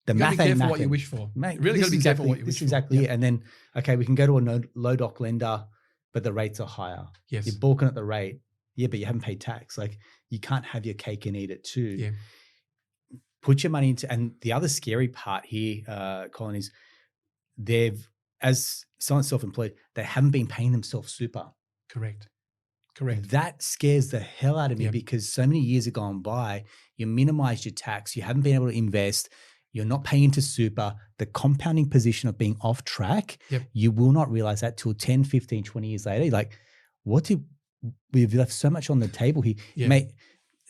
the math ain't math. What you wish for. Mate, really got to be careful what you wish for. Exactly it. And then, we can go to a low doc lender, but the rates are higher. Yes. You're balking at the rate. Yeah, but you haven't paid tax. Like, you can't have your cake and eat it too. Yeah. Put your money into, and the other scary part here, Colin, is as someone self-employed, they haven't been paying themselves super. Correct. That scares the hell out of me because so many years have gone by, you minimized your tax, you haven't been able to invest, you're not paying into super, the compounding position of being off track, you will not realize that till 10, 15, 20 years later. Like, we've left so much on the table here. Mate,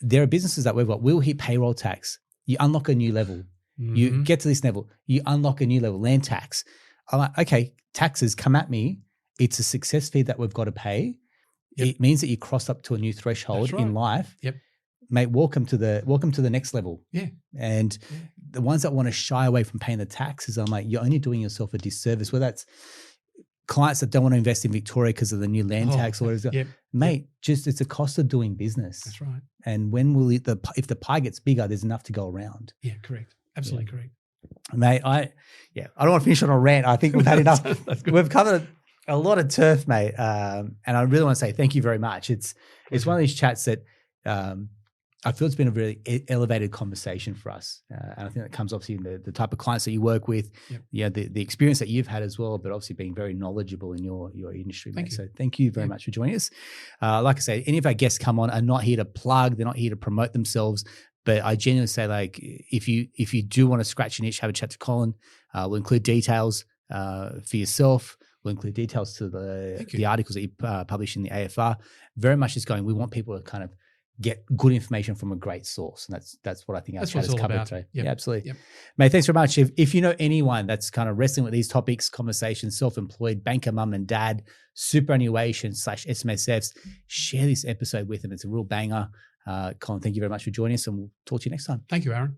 there are businesses that we'll hit payroll tax. You unlock a new level. Mm-hmm. You get to this level. You unlock a new level, land tax. I'm like, okay, taxes come at me. It's a success fee that we've got to pay. It means that you cross up to a new threshold in life. Mate, welcome to the next level. And the ones that want to shy away from paying the taxes, I'm like, you're only doing yourself a disservice. Whether that's clients that don't want to invest in Victoria because of the new land tax or whatever. Mate, just it's a cost of doing business. That's right. And when will if the pie gets bigger, there's enough to go around. Yeah, correct. Absolutely correct. Mate, I don't want to finish on a rant. I think we've had enough. We've covered a lot of turf, mate. And I really want to say thank you very much. It's one of these chats that I feel it's been a really elevated conversation for us. And I think that comes obviously in the type of clients that you work with, the experience that you've had as well, but obviously being very knowledgeable in your industry, mate. So thank you very much for joining us. Like I say, any of our guests come on are not here to plug, they're not here to promote themselves, but I genuinely say, like, if you do want to scratch an itch, have a chat to Colin. We'll include details for yourself. We'll include details to the articles that you publish in the AFR. Very much is going, we want people to kind of get good information from a great source. And that's what I think our chat has covered today. Yeah, absolutely. Yep. Mate, thanks very much. If you know anyone that's kind of wrestling with these topics, conversations, self-employed, banker, mum and dad, superannuation / SMSFs, share this episode with them. It's a real banger. Colin, thank you very much for joining us, and we'll talk to you next time. Thank you, Aaron.